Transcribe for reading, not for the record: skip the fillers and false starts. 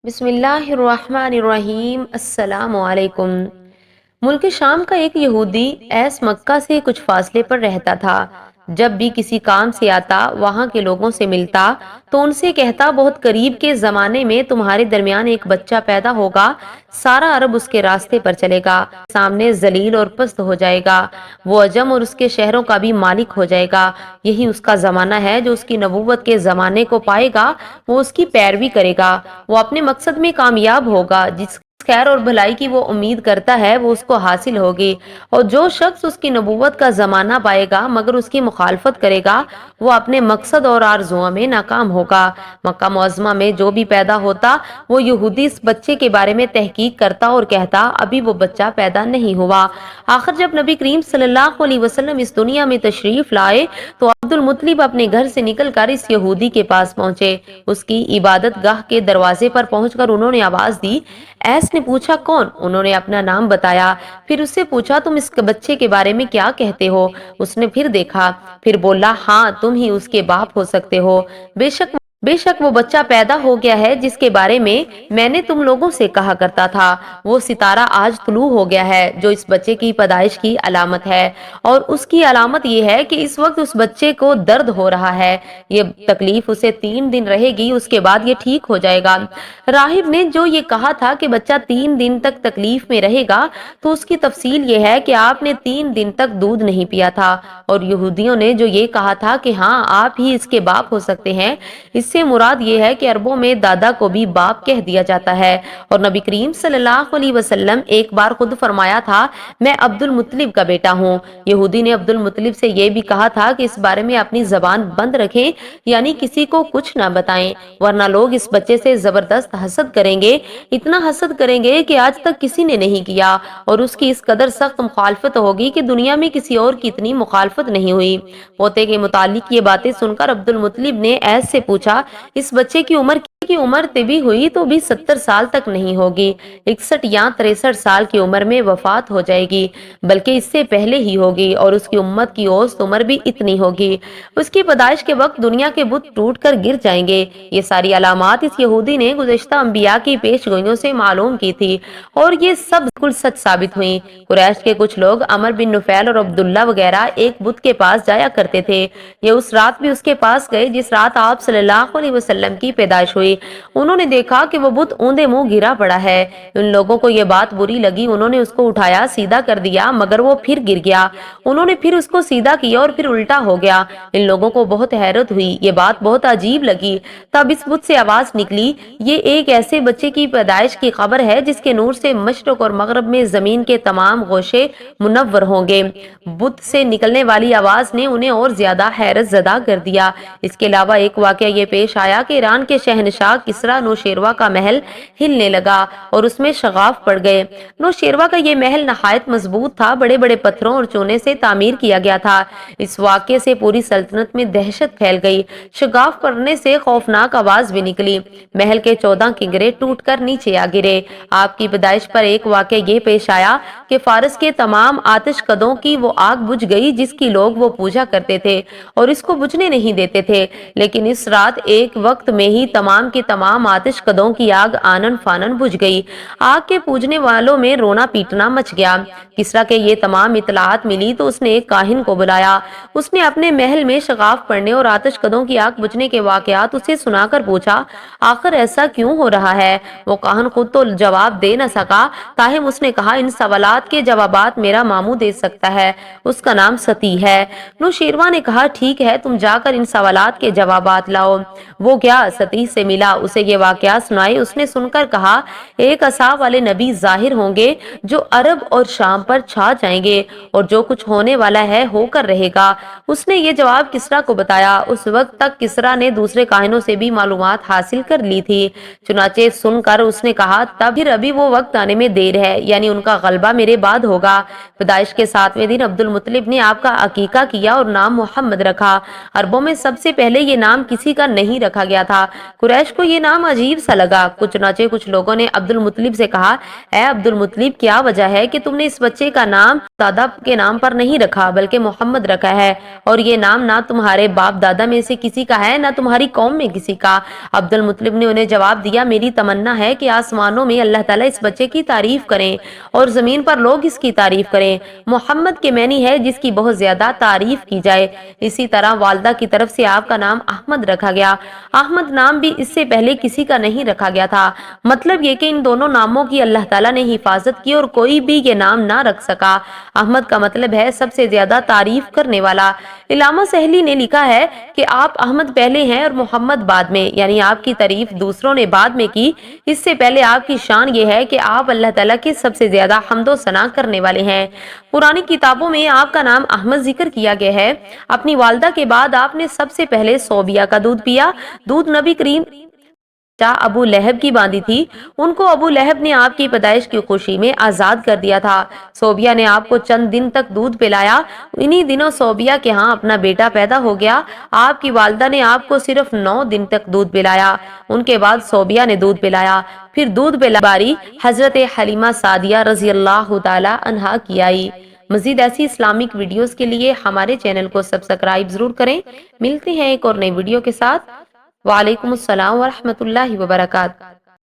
بسم اللہ الرحمن الرحیم، السلام علیکم۔ ملک شام کا ایک یہودی ایس مکہ سے کچھ فاصلے پر رہتا تھا۔ جب بھی کسی کام سے آتا، وہاں کے لوگوں سے ملتا تو ان سے کہتا، بہت قریب کے زمانے میں تمہارے درمیان ایک بچہ پیدا ہوگا، سارا عرب اس کے راستے پر چلے گا، سامنے ذلیل اور پست ہو جائے گا، وہ عجم اور اس کے شہروں کا بھی مالک ہو جائے گا۔ یہی اس کا زمانہ ہے، جو اس کی نبوت کے زمانے کو پائے گا وہ اس کی پیروی کرے گا، وہ اپنے مقصد میں کامیاب ہوگا، جس خیر اور بھلائی کی وہ امید کرتا ہے وہ اس کو حاصل ہوگی، اور جو شخص اس کی نبوت کا زمانہ پائے گا مگر اس کی مخالفت کرے گا، وہ اپنے مقصد اور آرزوؤں میں ناکام ہوگا۔ مکہ معظمہ میں جو بھی پیدا ہوتا، وہ یہودی اس بچے کے بارے میں تحقیق کرتا اور کہتا، ابھی وہ بچہ پیدا نہیں ہوا۔ آخر جب نبی کریم صلی اللہ علیہ وسلم اس دنیا میں تشریف لائے تو عبد المطلب اپنے گھر سے نکل کر اس یہودی کے پاس پہنچے۔ اس کی عبادت گاہ کے دروازے پر پہنچ کر انہوں نے آواز دی۔ ایس نے پوچھا، کون؟ انہوں نے اپنا نام بتایا۔ پھر اس سے پوچھا، تم اس بچے کے بارے میں کیا کہتے ہو؟ اس نے پھر دیکھا، پھر بولا، ہاں تم ہی اس کے باپ ہو سکتے ہو۔ بے شک وہ بچہ پیدا ہو گیا ہے جس کے بارے میں نے تم لوگوں سے کہا کرتا تھا۔ وہ ستارہ آج طلوع ہو گیا ہے جو اس بچے کی پیدائش کی علامت ہے، اور اس کی علامت یہ ہے کہ اس وقت اس بچے کو درد ہو رہا ہے۔ یہ تکلیف اسے 3 دن رہے گی، اس کے بعد یہ ٹھیک ہو جائے گا۔ راہب نے جو یہ کہا تھا کہ بچہ 3 دن تک تکلیف میں رہے گا، تو اس کی تفصیل یہ ہے کہ آپ نے 3 دن تک دودھ نہیں پیا تھا، اور یہودیوں نے جو یہ کہا تھا کہ ہاں آپ ہی اس کے باپ ہو سکتے ہیں، اس سے مراد یہ ہے کہ عربوں میں دادا کو بھی باپ کہہ دیا جاتا ہے۔ اور نبی کریم صلی اللہ علیہ وسلم ایک بار خود فرمایا تھا، میں عبد المطلب کا بیٹا ہوں۔ یہودی نے عبد المطلب سے یہ بھی کہا تھا کہ اس بارے میں اپنی زبان بند رکھیں، یعنی کسی کو کچھ نہ بتائیں، ورنہ لوگ اس بچے سے زبردست حسد کریں گے، اتنا حسد کریں گے کہ آج تک کسی نے نہیں کیا، اور اس کی اس قدر سخت مخالفت ہوگی کہ دنیا میں کسی اور کی اتنی مخالفت نہیں ہوئی۔ پوتے کے متعلق یہ باتیں سن کر عبد المطلب نے ایس سے پوچھا، اس بچے کی عمر طبی ہوئی تو بھی 70 سال تک نہیں ہوگی، 61 یا 63 سال کی عمر میں وفات ہو جائے گی، بلکہ اس سے پہلے ہی ہوگی، اور اس کی امت کی اوسط عمر بھی اتنی ہوگی۔ اس کی پیدائش کے وقت دنیا کے بت ٹوٹ کر گر جائیں گے۔ یہ ساری علامات اس یہودی نے گزشتہ انبیاء کی پیش گوئیوں سے معلوم کی تھی، اور یہ سب بالکل سچ ثابت ہوئیں۔ قریش کے کچھ لوگ عمر بن نفیل اور عبداللہ وغیرہ ایک بت کے پاس جایا کرتے تھے، یہ اس رات بھی اس کے پاس گئے جس رات آپ صلی اللہ علیہ وسلم کی پیدائش ہوئی۔ انہوں نے دیکھا کہ وہ بت اوندے منہ گرا پڑا ہے۔ ان لوگوں کو یہ بات بری لگی، انہوں نے اس کو اٹھایا، سیدھا کر دیا، مگر وہ پھر گر گیا۔ انہوں نے پھر اس کو سیدھا کیا اور پھر الٹا ہو گیا۔ ان لوگوں کو بہت حیرت ہوئی، یہ بات بہت عجیب لگی۔ تب اس بت سے آواز نکلی، یہ ایک ایسے بچے کی پیدائش کی خبر ہے جس کے نور سے مشرق اور مغرب میں زمین کے تمام گوشے منور ہوں گے۔ بت سے نکلنے والی آواز نے انہیں اور زیادہ حیرت زدہ کر دیا۔ اس کے علاوہ ایک واقعہ یہ پیش آیا کہ ایران کے شہنشاہ کسریٰ نوشیروہ کا محل ہلنے لگا اور اس میں شگاف پڑ گئے۔ نوشیروہ کا یہ محل نہایت مضبوط تھا، بڑے بڑے پتھروں اور چونے سے تعمیر کیا گیا تھا۔ اس واقعے سے پوری سلطنت میں دہشت پھیل گئی، شگاف پڑنے سے خوفناک آواز بھی نکلی، محل کے 14 کنگرے ٹوٹ کر نیچے آ گرے۔ آپ کی پیدائش پر ایک واقعہ یہ پیش آیا کہ فارس کے تمام آتش کدوں کی وہ آگ بجھ گئی جس کی لوگ وہ پوجا کرتے تھے اور اس کو بجھنے نہیں دیتے تھے، لیکن اس رات ایک وقت میں ہی تمام کے تمام آتش کدوں کی آگ آنن فانن بجھ گئی۔ آگ کے پوجنے والوں میں رونا پیٹنا مچ گیا۔ کسریٰ کے یہ تمام اطلاعات ملی تو اس نے ایک کاہن کو بلایا۔ اس نے اپنے محل میں شگاف پڑنے اور آتش کدوں کی آگ بجھنے کے واقعات اسے سنا کر پوچھا، آخر ایسا کیوں ہو رہا ہے؟ وہ کاہن خود تو جواب دے نہ سکا، تاہم اس نے کہا، ان سوالات کے جوابات میرا ماموں دے سکتا ہے، اس کا نام ستی ہے۔ نوشیروہ نے کہا، ٹھیک ہے، تم جا کر ان سوالات کے جوابات لاؤ۔ وہ گیا، ستی سے ملا، اسے یہ واقعات سنائے۔ اس نے سن کر کہا، ایک عصا والے نبی ظاہر ہوں گے جو عرب اور شام پر چھا جائیں گے، اور جو کچھ ہونے والا ہے ہو کر رہے گا۔ اس نے یہ جواب کسریٰ کو بتایا۔ اس وقت تک کسریٰ نے دوسرے کاہنوں سے بھی معلومات حاصل کر لی تھی، چنانچہ سن کر اس نے کہا، تب پھر ابھی وہ وقت آنے میں دیر ہے، یعنی ان کا غلبہ میرے بعد ہوگا۔ پیدائش کے 7ویں دن عبد المطلب نے آپ کا عقیقہ کیا اور نام محمد رکھا۔ عربوں میں سب سے پہلے یہ نام کسی کا نہیں رکھا گیا تھا۔ قریش قریش کو یہ نام عجیب سا لگا۔ چنانچہ کچھ لوگوں نے عبد المطلب سے کہا، اے عبد المطلب، کیا وجہ ہے کہ تم نے اس بچے کا نام دادا کے نام پر نہیں رکھا بلکہ محمد رکھا ہے، اور یہ نام نہ تمہارے باپ دادا میں سے کسی کا ہے نہ تمہاری قوم میں کسی کا؟ عبد المطلب نے انہیں جواب دیا، میری تمنا ہے کہ آسمانوں میں اللہ تعالیٰ اس بچے کی تعریف کریں اور زمین پر لوگ اس کی تعریف کریں۔ محمد کے معنی ہے جس کی بہت زیادہ تعریف کی جائے۔ اسی طرح والدہ کی طرف سے آپ کا نام احمد رکھا گیا۔ احمد نام بھی اس سے پہلے کسی کا نہیں رکھا گیا تھا۔ مطلب یہ کہ ان دونوں ناموں کی اللہ تعالیٰ نے حفاظت کی اور کوئی بھی یہ نام نہ رکھ سکا۔ احمد کا مطلب ہے سب سے زیادہ تعریف کرنے والا۔ علامہ سہلی نے لکھا ہے کہ آپ احمد پہلے ہیں اور محمد بعد میں، یعنی آپ کی تعریف دوسروں نے بعد میں کی۔ اس سے پہلے آپ کی شان یہ ہے کہ آپ اللہ تعالیٰ کے سب سے زیادہ حمد و ثنا کرنے والے ہیں۔ پرانی کتابوں میں آپ کا نام احمد ذکر کیا گیا ہے۔ اپنی والدہ کے بعد آپ نے سب سے پہلے صوبیہ کا دودھ پیا۔ دودھ نبی کریم ابو لہب کی باندھی تھی، ان کو ابو لہب نے آپ کی پیدائش کی خوشی میں آزاد کر دیا تھا۔ صوبیہ نے آپ کو چند دن تک دودھ پلایا۔ انہی دنوں صوبیہ کے ہاں اپنا بیٹا پیدا ہو گیا۔ آپ کی والدہ نے آپ کو صرف 9 دن تک دودھ پلایا۔ ان کے بعد صوبیہ نے دودھ پلایا۔ پھر دودھ پلا باری حضرت حلیمہ سعدیہ رضی اللہ تعالی عنہا کی آئی۔ مزید ایسی اسلامک ویڈیوز کے لیے ہمارے چینل کو سبسکرائب ضرور کریں۔ ملتے ہیں ایک اور نئی ویڈیو کے ساتھ۔ وعلیکم السلام ورحمۃ اللہ وبرکاتہ۔